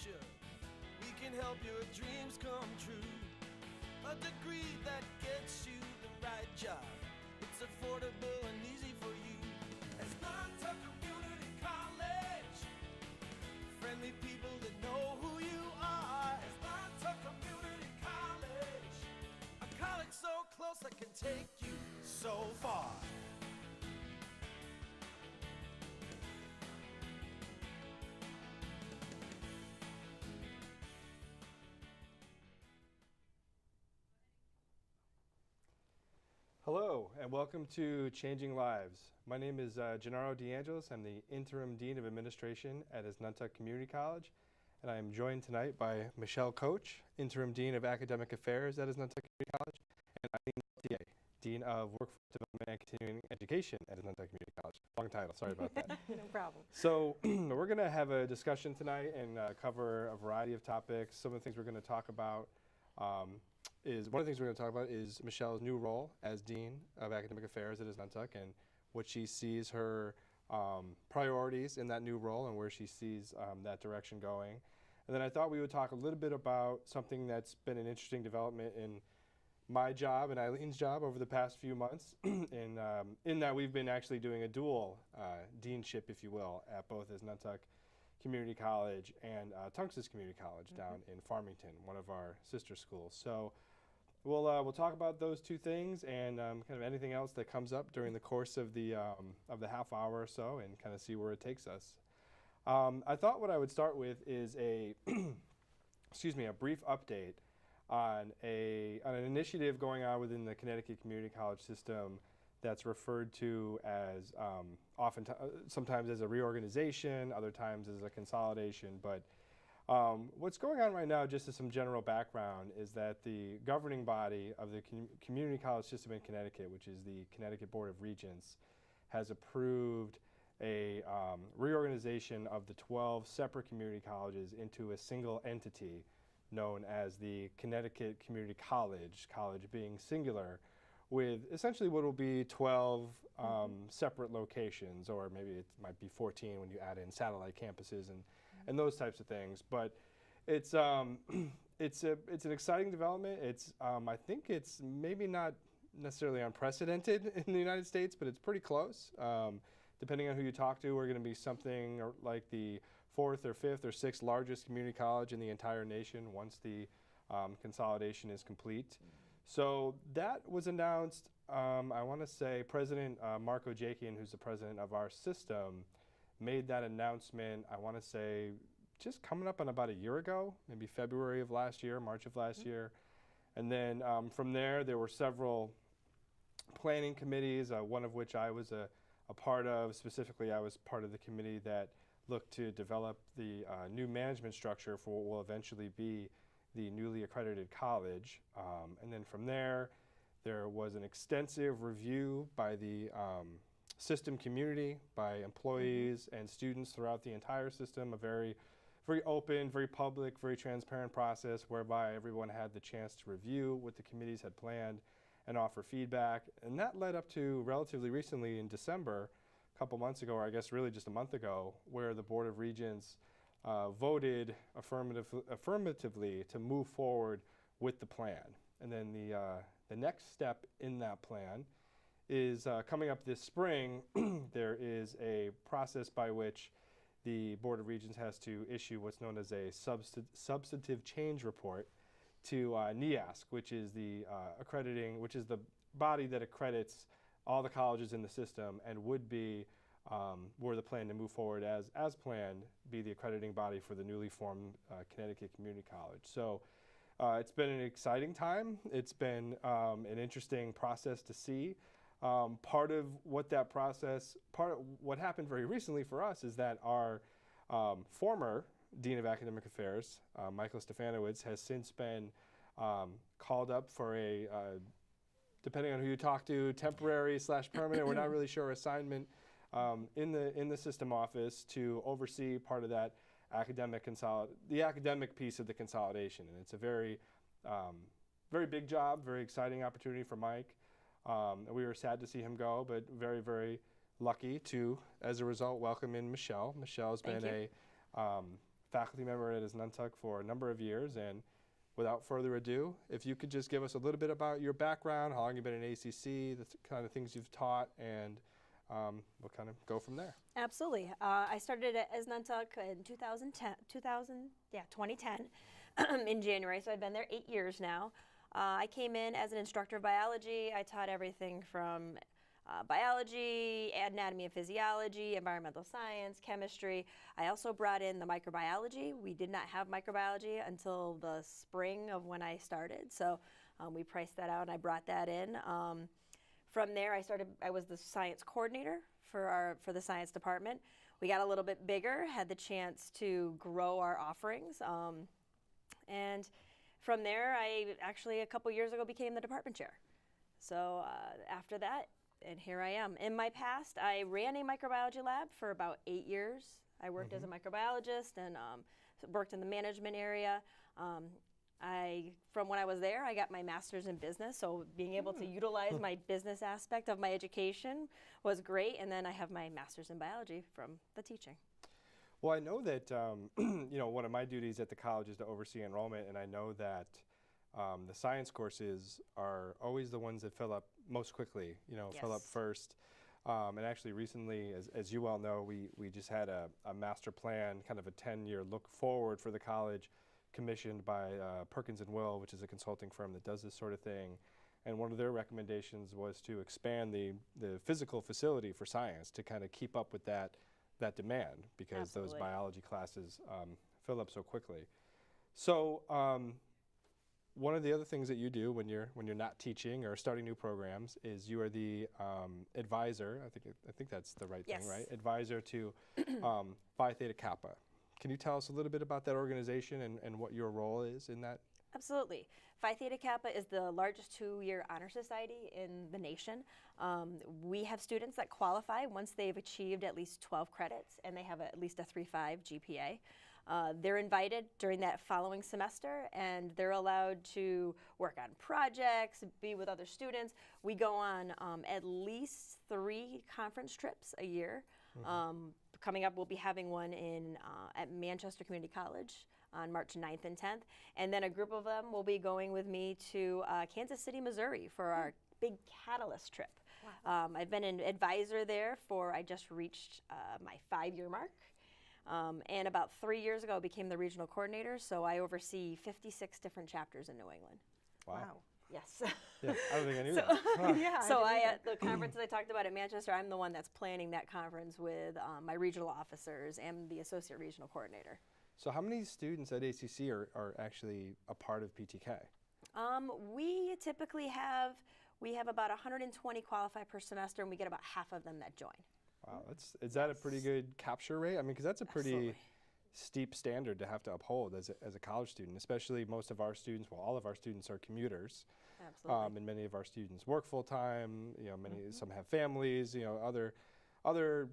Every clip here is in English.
future. We can help your dreams come true. A degree that gets you the right job. It's affordable and easy for you. Asnuntuck Community College. Friendly people that know who you are. Asnuntuck Community College. A college so close that can take you so far. Hello, and welcome to Changing Lives. My name is Gennaro DeAngelis. I'm the Interim Dean of Administration at Asnuntuck Community College, and I am joined tonight by Michelle Coach, Interim Dean of Academic Affairs at Asnuntuck Community College, and Eileen Gauthier, Dean of Workforce Development and Continuing Education at Asnuntuck Community College. Long title, sorry about that. No problem. So we're going to have a discussion tonight and cover a variety of topics. Some of the things we're going to talk about is Michelle's new role as Dean of Academic Affairs at Asnuntuck and what she sees her priorities in that new role and where she sees that direction going. And then I thought we would talk a little bit about something that's been an interesting development in my job and Eileen's job over the past few months, in that we've been actually doing a dual deanship, if you will, at both Asnuntuck Community College and Tunxus Community College down in Farmington, one of our sister schools. So we'll talk about those two things and kind of anything else that comes up during the course of the half hour or so, and kind of see where it takes us. I thought what I would start with is a a brief update on an initiative going on within the Connecticut Community College system that's referred to as sometimes as a reorganization, other times as a consolidation. But what's going on right now, just as some general background, is that the governing body of the community college system in Connecticut, which is the Connecticut Board of Regents, has approved a reorganization of the 12 separate community colleges into a single entity known as the Connecticut Community College, college being singular, with essentially what will be 12 separate locations, or maybe it might be 14 when you add in satellite campuses and those types of things. But it's an exciting development. I think it's maybe not necessarily unprecedented in the United States, but it's pretty close. Depending on who you talk to, we're going to be something like the 4th or 5th or 6th largest community college in the entire nation once the consolidation is complete. So that was announced, I want to say President Marco Jakian, who's the president of our system, made that announcement, I want to say, just coming up on about a year ago, maybe February of last year, March of last year. And then from there were several planning committees, one of which I was a part of. Specifically, I was part of the committee that looked to develop the new management structure for what will eventually be the newly accredited college. And then from there was an extensive review by the system community, by employees and students throughout the entire system, a very, very open, very public, very transparent process whereby everyone had the chance to review what the committees had planned and offer feedback. And that led up to relatively recently in December, a couple months ago, or I guess really just a month ago, where the Board of Regents voted affirmatively to move forward with the plan. And then the next step in that plan is coming up this spring. There is a process by which the Board of Regents has to issue what's known as a substantive change report to NEASC, which is the body that accredits all the colleges in the system and would be, were the plan to move forward as planned, be the accrediting body for the newly formed Connecticut Community College. So it's been an exciting time. It's been an interesting process to see. Part of what happened very recently for us is that our former Dean of Academic Affairs, Michael Stefanowicz, has since been called up for a, depending on who you talk to, temporary/permanent, we're not really sure, assignment in the system office to oversee part of that the academic piece of the consolidation. And it's a very, very big job, very exciting opportunity for Mike. We were sad to see him go, but very, very lucky to, as a result, welcome in Michelle. Michelle's been a faculty member at Asnuntuck for a number of years, and without further ado, if you could just give us a little bit about your background, how long you've been in ACC, the kind of things you've taught, and we'll kind of go from there. Absolutely. I started at Asnuntuck in 2010 in January, so I've been there 8 years now. I came in as an instructor of biology. I taught everything from biology, anatomy and physiology, environmental science, chemistry. I also brought in the microbiology. We did not have microbiology until the spring of when I started, so we priced that out and I brought that in. From there, I was the science coordinator for the science department. We got a little bit bigger, had the chance to grow our offerings, and from there, I actually a couple years ago became the department chair. So after that, and here I am. In my past, I ran a microbiology lab for about 8 years. I worked as a microbiologist and worked in the management area. From when I was there, I got my master's in business, so being able to utilize my business aspect of my education was great, and then I have my master's in biology from the teaching. Well, I know that one of my duties at the college is to oversee enrollment, and I know that the science courses are always the ones that fill up most quickly, fill up first. And actually recently, as you well know, we just had a master plan, kind of a 10-year look forward for the college, commissioned by Perkins & Will, which is a consulting firm that does this sort of thing. And one of their recommendations was to expand the physical facility for science to kind of keep up with that demand, because those biology classes fill up so quickly. So one of the other things that you do when you're not teaching or starting new programs is you are the advisor. I think that's the right thing, right? Advisor to Phi Theta Kappa. Can you tell us a little bit about that organization and what your role is in that? Absolutely. Phi Theta Kappa is the largest 2-year honor society in the nation. We have students that qualify once they've achieved at least 12 credits and they have at least a 3.5 GPA. They're invited during that following semester, and they're allowed to work on projects, be with other students. We go on at least 3 conference trips a year. Coming up, we'll be having one at Manchester Community College on March 9th and 10th. And then a group of them will be going with me to Kansas City, Missouri for our big Catalyst trip. Wow. I've been an advisor there I just reached my 5-year mark. And about 3 years ago, I became the regional coordinator, so I oversee 56 different chapters in New England. Wow. Yes. Yeah, I don't think I knew that. Huh. Yeah, the conference I talked about at Manchester, I'm the one that's planning that conference with my regional officers and the associate regional coordinator. So how many students at ACC are actually a part of PTK? We typically have about 120 qualify per semester, and we get about half of them that join. Wow, is that a pretty good capture rate? I mean, because that's a pretty steep standard to have to uphold as a college student, especially most of our students, well, all of our students are commuters. Absolutely. And many of our students work full time, some have families, other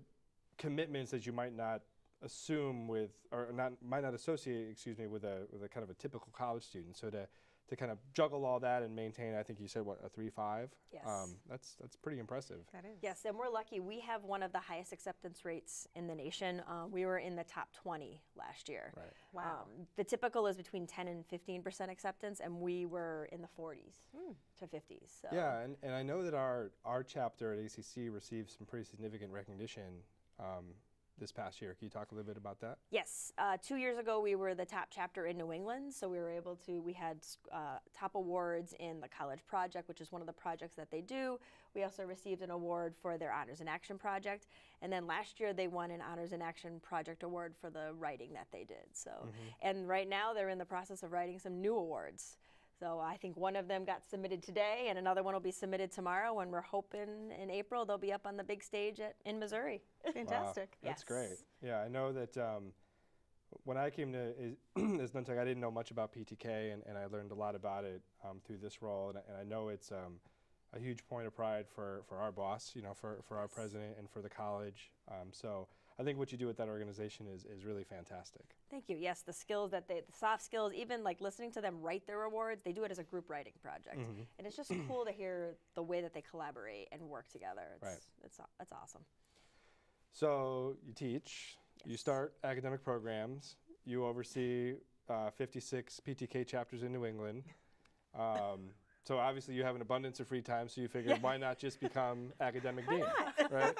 commitments that you might not assume with, or might not associate, with a kind of a typical college student. So to kind of juggle all that and maintain, I think you said, what, a 3.5? Yes. That's pretty impressive. That is. Yes, and we're lucky. We have one of the highest acceptance rates in the nation. We were in the top 20 last year. Right. Wow. The typical is between 10 and 15% acceptance, and we were in the 40s to 50s. So. Yeah, and I know that our chapter at ACC received some pretty significant recognition this past year. Can you talk a little bit about that? Yes. 2 years ago, we were the top chapter in New England, so we had top awards in the College Project, which is one of the projects that they do. We also received an award for their Honors in Action project, and then last year they won an Honors in Action project award for the writing that they did. So, and right now they're in the process of writing some new awards. So I think one of them got submitted today, and another one will be submitted tomorrow, and we're hoping in April they'll be up on the big stage in Missouri. Fantastic. Wow, that's great. Yeah, I know that when I came to Asnuntuck, I didn't know much about PTK, and I learned a lot about it through this role, and I know it's a huge point of pride for our boss, for our president and for the college. So I think what you do with that organization is really fantastic. Thank you. Yes, the skills the soft skills, even like listening to them write their awards, they do it as a group writing project. And it's just cool to hear the way that they collaborate and work together. It's awesome. So you teach, you start academic programs, you oversee 56 PTK chapters in New England. So obviously you have an abundance of free time, so you figured why not just become academic dean, right?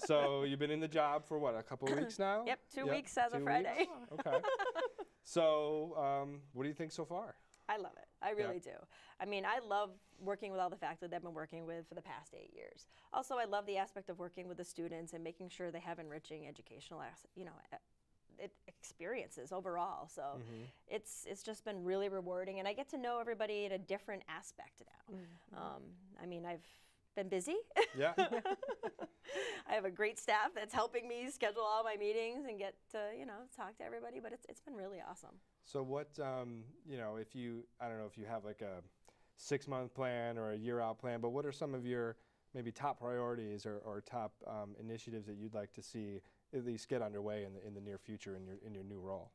So you've been in the job for what, a couple of weeks now? Yep, 2 weeks as of Friday. Okay. So what do you think so far? I love it. I really do. I mean, I love working with all the faculty that I've been working with for the past 8 years. Also, I love the aspect of working with the students and making sure they have enriching educational, experiences overall. So it's just been really rewarding, and I get to know everybody in a different aspect now. I mean, I've been busy. Yeah. I have a great staff that's helping me schedule all my meetings and get to, talk to everybody, but it's been really awesome. So what, if you, I don't know if you have like a 6-month plan or a year-out plan, but what are some of your maybe top priorities or top initiatives that you'd like to see at least get underway in the near future in your new role?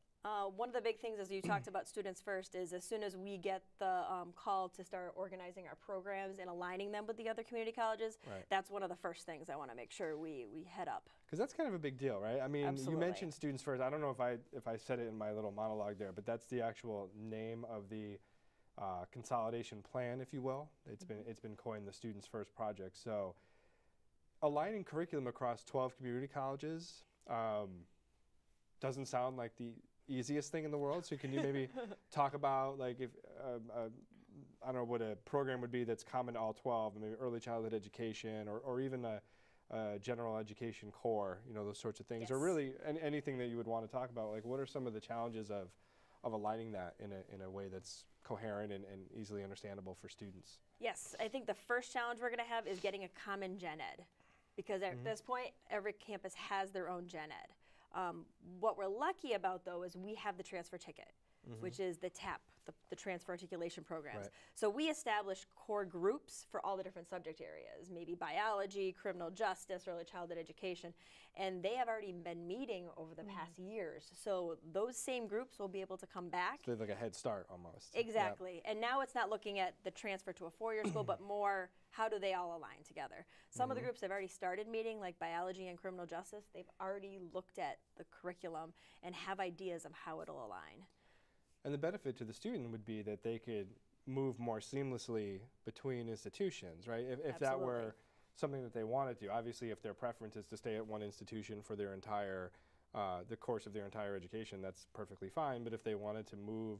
One of the big things, as you talked about Students First, is as soon as we get the call to start organizing our programs and aligning them with the other community colleges, that's one of the first things I want to make sure we head up. Because that's kind of a big deal, right? I mean, Absolutely. You mentioned Students First. I don't know if I said it in my little monologue there, but that's the actual name of the consolidation plan, if you will. It's been coined the Students First project. So aligning curriculum across 12 community colleges doesn't sound like the easiest thing in the world. So can you maybe talk about, like, if I don't know what a program would be that's common to all 12, maybe early childhood education or even a general education core, those sorts of things, Yes. or really anything that you would want to talk about. Like, what are some of the challenges of aligning that in a way that's coherent and easily understandable for students? Yes, I think the first challenge we're going to have is getting a common gen ed, because at this point, every campus has their own gen ed. What we're lucky about, though, is we have the transfer ticket, which is the TAP, the transfer articulation programs. Right. So we establish core groups for all the different subject areas, maybe biology, criminal justice, early childhood education, and they have already been meeting over the past years. So those same groups will be able to come back. So they have like a head start almost. Exactly. And now it's not looking at the transfer to a four-year school, but more how do they all align together. Some of the groups have already started meeting, like biology and criminal justice. They've already looked at the curriculum and have ideas of how it'll align. And the benefit to the student would be that they could move more seamlessly between institutions, right? If that were something that they wanted to. Obviously, if their preference is to stay at one institution for their entire, the course of their entire education, that's perfectly fine. But if they wanted to move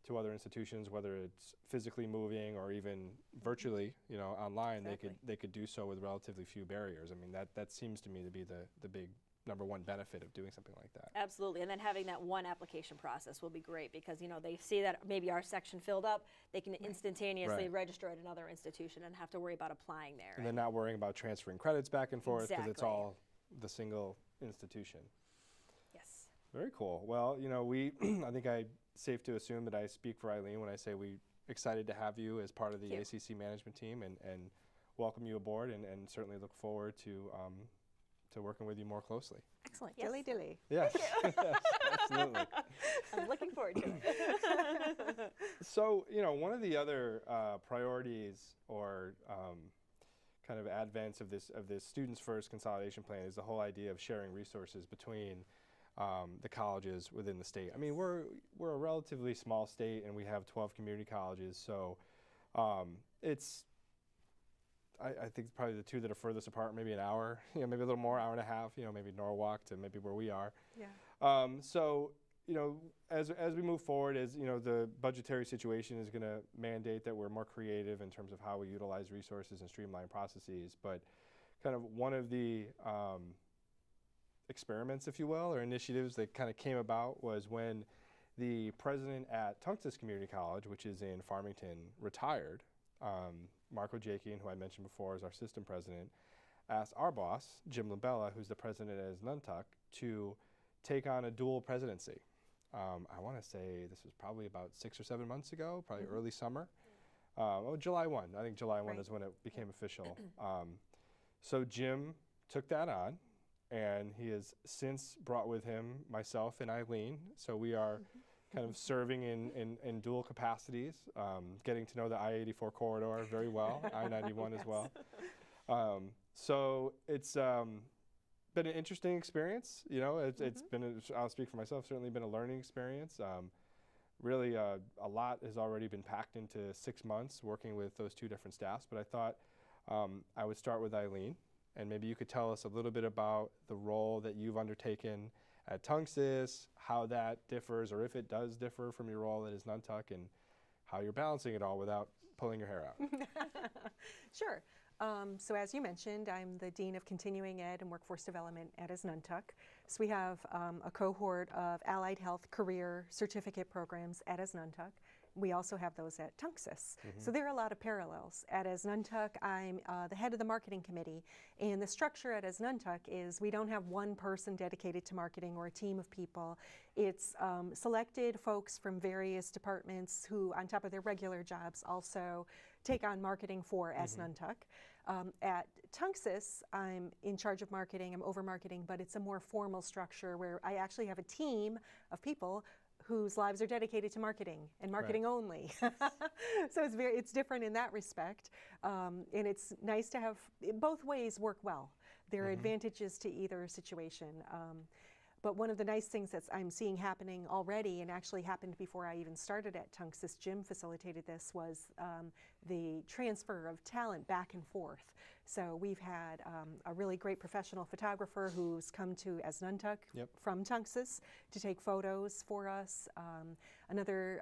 to other institutions, whether it's physically moving or even virtually, online, they could do so with relatively few barriers. I mean, that seems to me to be the big number one benefit of doing something like that. Absolutely, and then having that one application process will be great because they see that maybe our section filled up, they can instantaneously register at another institution and have to worry about applying there. And then not worrying about transferring credits back and forth because it's Exactly. all the single institution. Yes. Very cool. Well, we I think I safe to assume that I speak for Eileen when I say we excited to have you as part of the Thank you. ACC management team and welcome you aboard and certainly look forward to working with you more closely. Excellent. Dilly Yes. dilly. Yes, absolutely. I'm looking forward to it. So, one of the other priorities or kind of advents of this Students First consolidation plan is the whole idea of sharing resources between the colleges within the state. I mean, we're a relatively small state and we have 12 community colleges, so it's I think probably the two that are furthest apart, maybe an hour, maybe a little more, hour and a half, maybe Norwalk to maybe where we are. Yeah. So, as we move forward, as the budgetary situation is going to mandate that we're more creative in terms of how we utilize resources and streamline processes. But kind of one of the experiments, if you will, or initiatives that kind of came about was when the president at Tungus Community College, which is in Farmington, retired. Marco Jakian, who I mentioned before, is our system president, asked our boss, Jim Labella, who's the president at Asnuntuck, to take on a dual presidency. I want to say this was probably about 6 or 7 months ago, probably early summer. July 1. I think July 1 is when it became official. So Jim took that on, and he has since brought with him myself and Eileen. So we are kind of serving in dual capacities, getting to know the I-84 corridor very well, I-91 as well. So it's been an interesting experience. You know, it's been, I'll speak for myself, certainly been a learning experience. Really, a lot has already been packed into 6 months working with those two different staffs. But I thought I would start with Eileen, and maybe you could tell us a little bit about the role that you've undertaken at Tunxis, how that differs, or if it does differ from your role at Asnuntuck, and how you're balancing it all without pulling your hair out. Sure. So as you mentioned, I'm the Dean of Continuing Ed and Workforce Development at Asnuntuck. So we have a cohort of allied health career certificate programs at Asnuntuck. We also have those at Tunxis. So there are a lot of parallels. At Asnuntuck, I'm the head of the marketing committee, and the structure at Asnuntuck is we don't have one person dedicated to marketing or a team of people. It's selected folks from various departments who, on top of their regular jobs, also take on marketing for Asnuntuck. At Tunxis, I'm in charge of marketing, I'm over marketing, but it's a more formal structure where I actually have a team of people whose lives are dedicated to marketing and marketing only. So it's different in that respect. And it's nice to have, both ways work well. There are advantages to either situation. But one of the nice things that I'm seeing happening already, and actually happened before I even started at Tunxis, Jim facilitated this, was the transfer of talent back and forth. So we've had a really great professional photographer who's come to Asnuntuck from Tunxis to take photos for us. Another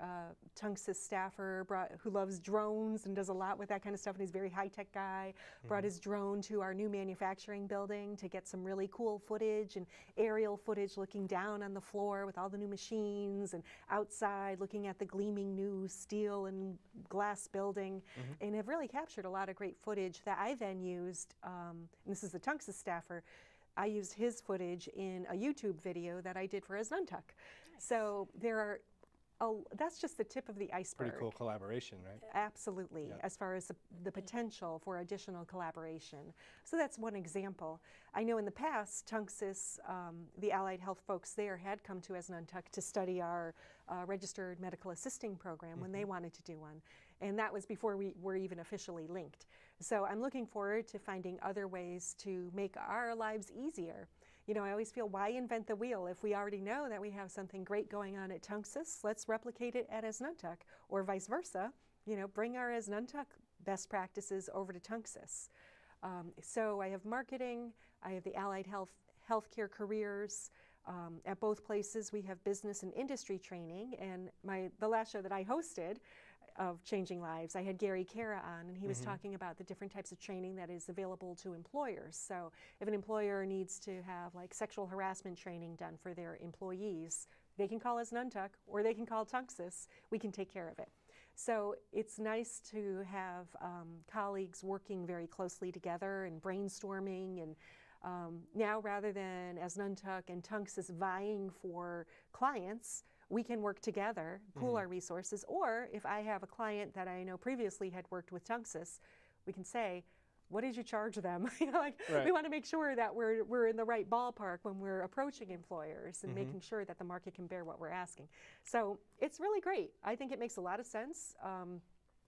Tunxis staffer who loves drones and does a lot with that kind of stuff, and he's a very high-tech guy, brought his drone to our new manufacturing building to get some really cool footage and aerial footage looking down on the floor with all the new machines, and outside looking at the gleaming new steel and glass building, and have really captured a lot of great footage that I then used, and this is the Tunxis staffer, I used his footage in a YouTube video that I did for Asnuntuck. So there are, that's just the tip of the iceberg. Pretty cool collaboration, right? Absolutely, as far as the potential for additional collaboration. So that's one example. I know in the past, Tunxis, the allied health folks there had come to Asnuntuck to study our registered medical assisting program when they wanted to do one. And that was before we were even officially linked. So I'm looking forward to finding other ways to make our lives easier. You know, I always feel, why invent the wheel if we already know that we have something great going on at Tunxis? Let's replicate it at Asnuntuck, or vice versa. You know, bring our Asnuntuck best practices over to Tunxis. So I have marketing, I have the allied healthcare careers. At both places, we have business and industry training. And the last show that I hosted of Changing Lives, I had Gary Cara on, and he was talking about the different types of training that is available to employers. So if an employer needs to have like sexual harassment training done for their employees, they can call Asnuntuck or they can call Tunxis. We can take care of it. So it's nice to have colleagues working very closely together and brainstorming, and now rather than Asnuntuck and Tunxis vying for clients, we can work together, pool our resources, or if I have a client that I know previously had worked with Tunxis, we can say, what did you charge them? You know, like, we want to make sure that we're in the right ballpark when we're approaching employers and making sure that the market can bear what we're asking. So it's really great. I think it makes a lot of sense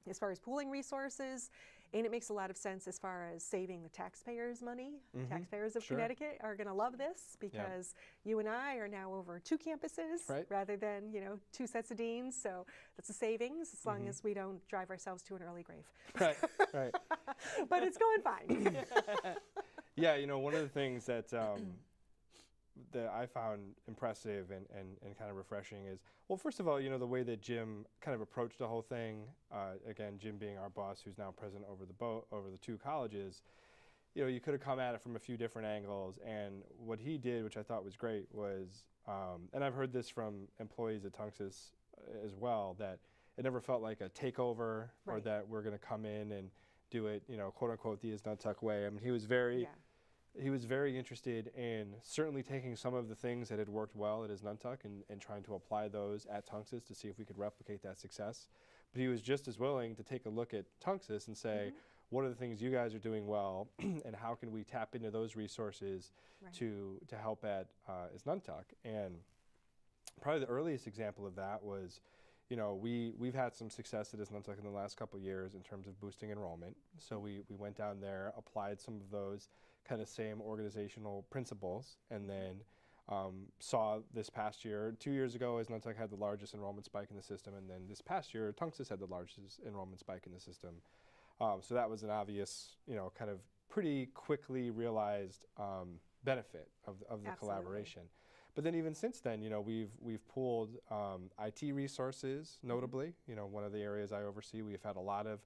as far as pooling resources, and it makes a lot of sense as far as saving the taxpayers money. Taxpayers of Connecticut are going to love this, because you and I are now over 2 campuses rather than, you know, 2 sets of deans. So that's a savings, as long as we don't drive ourselves to an early grave. Right. But it's going fine. Yeah, you know, one of the things that that I found impressive and kind of refreshing is, well, first of all, you know, the way that Jim kind of approached the whole thing, again, Jim being our boss who's now president over the 2 colleges, you know, you could have come at it from a few different angles, and what he did, which I thought was great, was, and I've heard this from employees at Tunxis as well, that it never felt like a takeover or that we're going to come in and do it, you know, quote unquote, the Asnuntuck way. I mean, he was very interested in certainly taking some of the things that had worked well at Asnuntuck and trying to apply those at Tunxis to see if we could replicate that success. But he was just as willing to take a look at Tunxis and say, what are the things you guys are doing well, and how can we tap into those resources to help at Asnuntuck? And probably the earliest example of that was, you know, we've had some success at Asnuntuck in the last couple of years in terms of boosting enrollment. So we went down there, applied some of those kind of same organizational principles, and then saw this past year, 2 years ago, Asnuntuck had the largest enrollment spike in the system, and then this past year, Tunxis had the largest enrollment spike in the system. So that was an obvious, kind of pretty quickly realized benefit of the Absolutely. collaboration. But then even since then, we've pooled IT resources, notably. One of the areas I oversee, we've had a lot of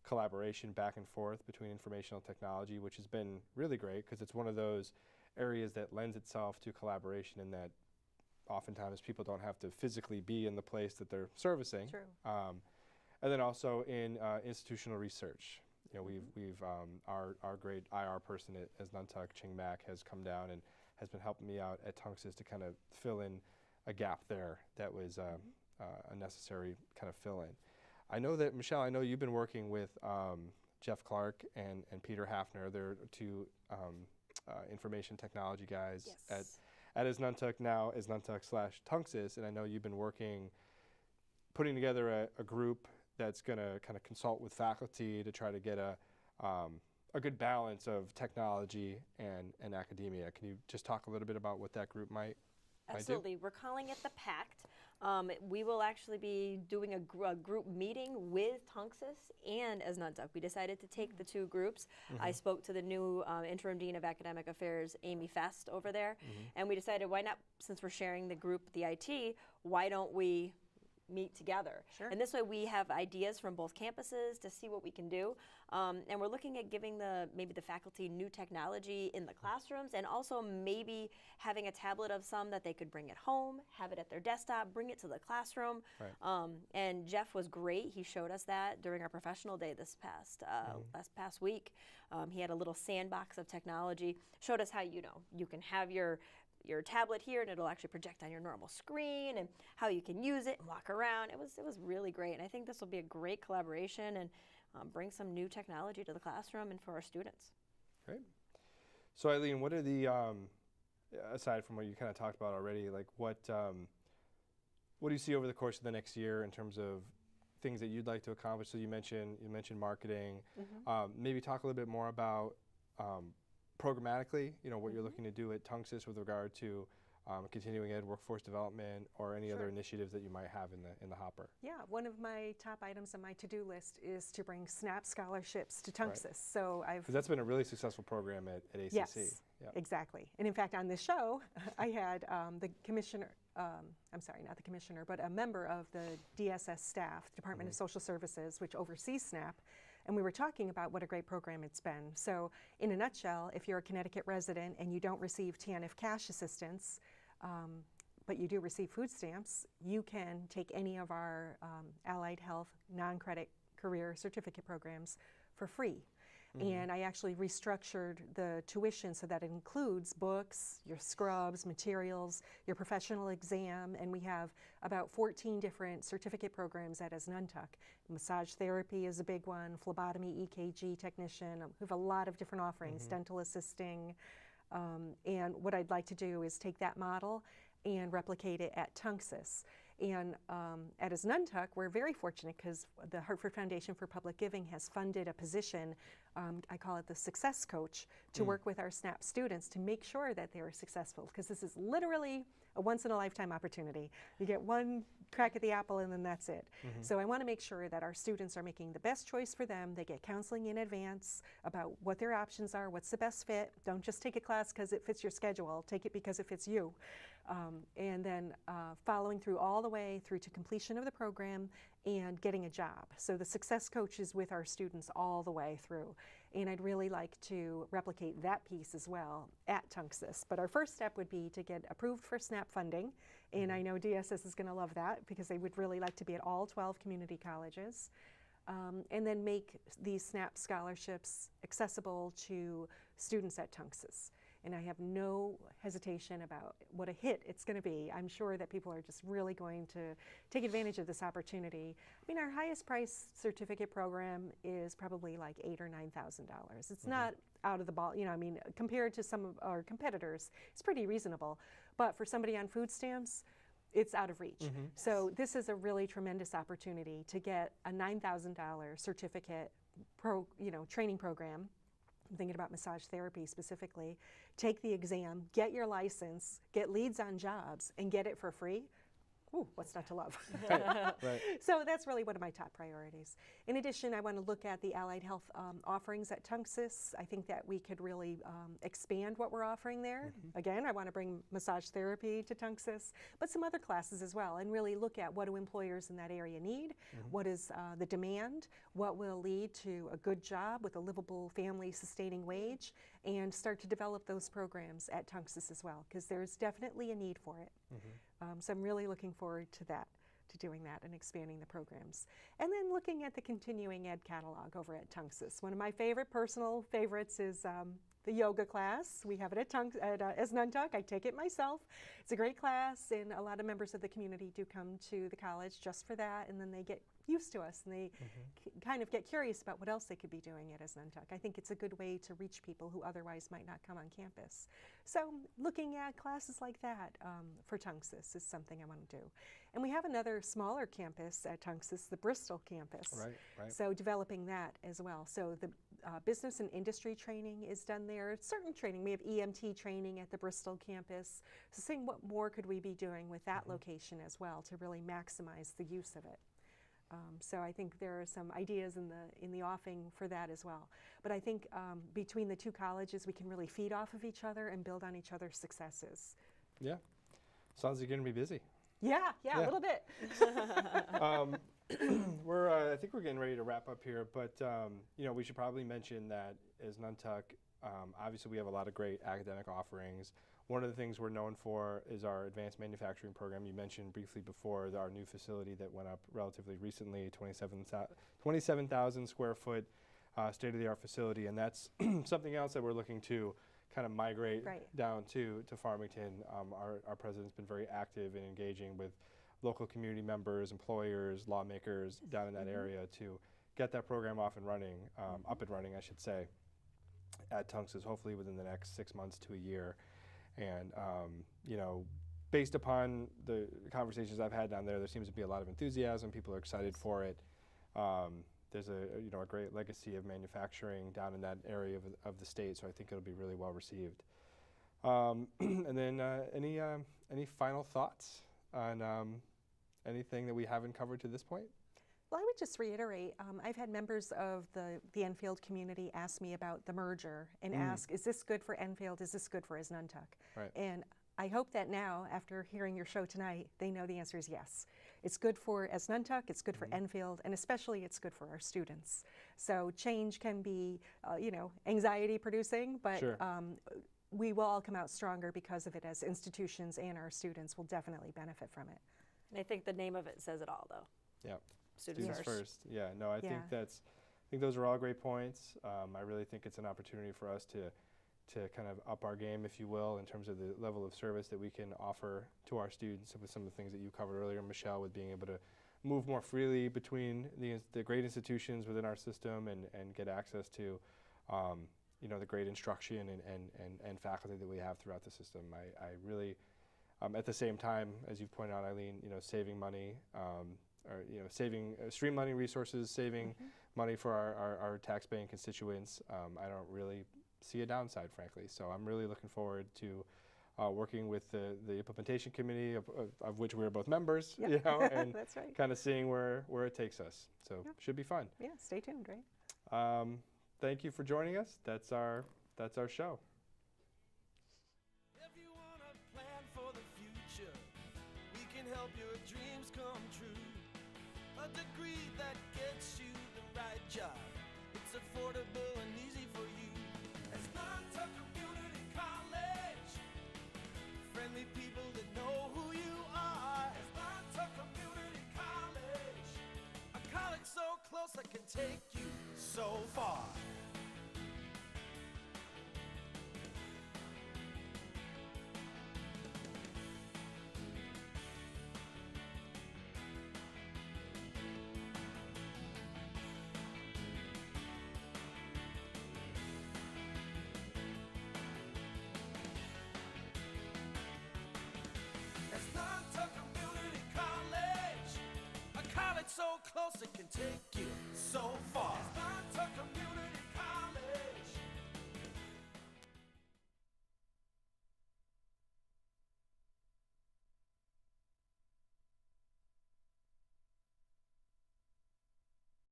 collaboration back and forth between informational technology, which has been really great because it's one of those areas that lends itself to collaboration in that oftentimes people don't have to physically be in the place that they're servicing. True. And then also in institutional research. We've our great IR person at Asnuntuck, Ching Mak, has come down and has been helping me out at Tunxis to kind of fill in a gap there that was a necessary kind of fill in. I know that, Michelle, you've been working with Jeff Clark and Peter Hafner. They're two information technology guys Yes. at Asnuntuck, now Asnuntuck/Tunxis, and I know you've been putting together a group that's going to kind of consult with faculty to try to get a good balance of technology and academia. Can you just talk a little bit about what that group might do? Absolutely. We're calling it the Pact. We will actually be doing a group meeting with Tunxis and Asnuntuck. We decided to take the two groups. I spoke to the new interim dean of academic affairs, Amy Fest, over there, and we decided, why not, since we're sharing the group, the IT, why don't we meet together? Sure. And this way we have ideas from both campuses to see what we can do. And we're looking at giving maybe the faculty new technology in the classrooms, and also maybe having a tablet of some that they could bring at home, have it at their desktop, bring it to the classroom. Right. And Jeff was great. He showed us that during our professional day this past week. He had a little sandbox of technology, showed us how you can have your tablet here and it'll actually project on your normal screen, and how you can use it and walk around. It was really great, and I think this will be a great collaboration and bring some new technology to the classroom and for our students. Great. So Eileen, what are the aside from what you kind of talked about already, like what do you see over the course of the next year in terms of things that you'd like to accomplish? So you mentioned marketing. Maybe talk a little bit more about programmatically, what you're looking to do at Tunxis with regard to continuing ed, workforce development, or any other initiatives that you might have in the hopper. Yeah, one of my top items on my to-do list is to bring SNAP scholarships to Tunxis. Right. So 'Cause that's been a really successful program at ACC. Yes, Yep. exactly. And in fact, on this show, I had the commissioner, I'm sorry, not the commissioner, but a member of the DSS staff, Department of Social Services, which oversees SNAP, and we were talking about what a great program it's been. So in a nutshell, if you're a Connecticut resident and you don't receive TANF cash assistance, but you do receive food stamps, you can take any of our allied health non-credit career certificate programs for free. And I actually restructured the tuition so that it includes books, your scrubs, materials, your professional exam, and we have about 14 different certificate programs at Asnuntuck. Massage therapy is a big one, phlebotomy, EKG technician. We have a lot of different offerings, dental assisting. And what I'd like to do is take that model and replicate it at Tunxis. And at Asnuntuck, we're very fortunate because the Hartford Foundation for Public Giving has funded a position, I call it the success coach, to work with our SNAP students to make sure that they are successful, because this is literally a once-in-a-lifetime opportunity. You get one crack at the apple and then that's it. So I want to make sure that our students are making the best choice for them. They get counseling in advance about what their options are, what's the best fit. Don't just take a class because it fits your schedule. Take it because it fits you. And then following through all the way through to completion of the program and getting a job. So the success coach is with our students all the way through. And I'd really like to replicate that piece as well at Tunxis. But our first step would be to get approved for SNAP funding. And I know DSS is going to love that because they would really like to be at all 12 community colleges. And then make these SNAP scholarships accessible to students at Tunxis. And I have no hesitation about what a hit it's going to be. I'm sure that people are just really going to take advantage of this opportunity. I mean, our highest price certificate program is probably like $8,000 or $9,000. It's not out of the ball, I mean, compared to some of our competitors, it's pretty reasonable. But for somebody on food stamps, it's out of reach. So this is a really tremendous opportunity to get a $9,000 certificate training program I'm thinking about massage therapy specifically, take the exam, get your license, get leads on jobs, and get it for free. Ooh, what's not to love? Right. So that's really one of my top priorities. In addition, I want to look at the allied health offerings at Tunxis. I think that we could really expand what we're offering there. Again, I want to bring massage therapy to Tunxis, but some other classes as well, and really look at what do employers in that area need, what is the demand, what will lead to a good job with a livable family sustaining wage, and start to develop those programs at Tunxis as well, because there's definitely a need for it. So I'm really looking forward to that, to doing that and expanding the programs. And then looking at the continuing ed catalog over at Tunxis. One of my personal favorites is the yoga class. We have it at Asnuntuck. I take it myself. It's a great class, and a lot of members of the community do come to the college just for that, and then they get used to us, and they kind of get curious about what else they could be doing at Asnuntuck. I think it's a good way to reach people who otherwise might not come on campus. So looking at classes like that for Tunxis is something I want to do. And we have another smaller campus at Tunxis, the Bristol campus. Right. So developing that as well. So the business and industry training is done there. Certain training, we have EMT training at the Bristol campus. So seeing what more could we be doing with that location as well to really maximize the use of it. So I think there are some ideas in the offing for that as well. But I think between the two colleges, we can really feed off of each other and build on each other's successes. Yeah. Sounds like you're going to be busy. Yeah, a little bit. I think we're getting ready to wrap up here, but we should probably mention that as Asnuntuck, obviously we have a lot of great academic offerings. One of the things we're known for is our advanced manufacturing program. You mentioned briefly before our new facility that went up relatively recently, 27,000 square foot state-of-the-art facility, and that's something else that we're looking to kind of migrate down to Farmington. Our president's been very active in engaging with local community members, employers, lawmakers down in that area to get that program up and running, I should say, at Tunxis, hopefully within the next 6 months to a year. And based upon the conversations I've had down there seems to be a lot of enthusiasm. People are excited for it. There's a great legacy of manufacturing down in that area of the state, so I think it'll be really well received. And then any final thoughts on anything that we haven't covered to this point? Well, I would just reiterate, I've had members of the Enfield community ask me about the merger and ask, is this good for Enfield? Is this good for Asnuntuck? Right. And I hope that now, after hearing your show tonight, they know the answer is yes. It's good for Asnuntuck, it's good for Enfield, and especially it's good for our students. So change can be, anxiety producing, but Sure. We will all come out stronger because of it as institutions, and our students will definitely benefit from it. And I think the name of it says it all, though. Yeah. Students first. Yeah, no, I think those are all great points. I really think it's an opportunity for us to kind of up our game, if you will, in terms of the level of service that we can offer to our students with some of the things that you covered earlier, Michelle, with being able to move more freely between the great institutions within our system and get access to the great instruction and faculty that we have throughout the system. I really, at the same time, as you've pointed out, Eileen, saving money, streamlining resources, saving money for our tax-paying constituents. I don't really see a downside, frankly. So I'm really looking forward to working with the implementation committee, of which we're both members, and That's right. kind of seeing where it takes us. So should be fun. Yeah, stay tuned, right? Thank you for joining us. That's our show. If you want a plan for the future, we can help your dreams come true. A degree that gets you the right job. It's affordable and easy for you. Asnuntuck Community College. Friendly people that know who you are. Asnuntuck Community College. A college so close I can take you so far. Asnuntuck Community College, a college so close it can take you so far. Asnuntuck Community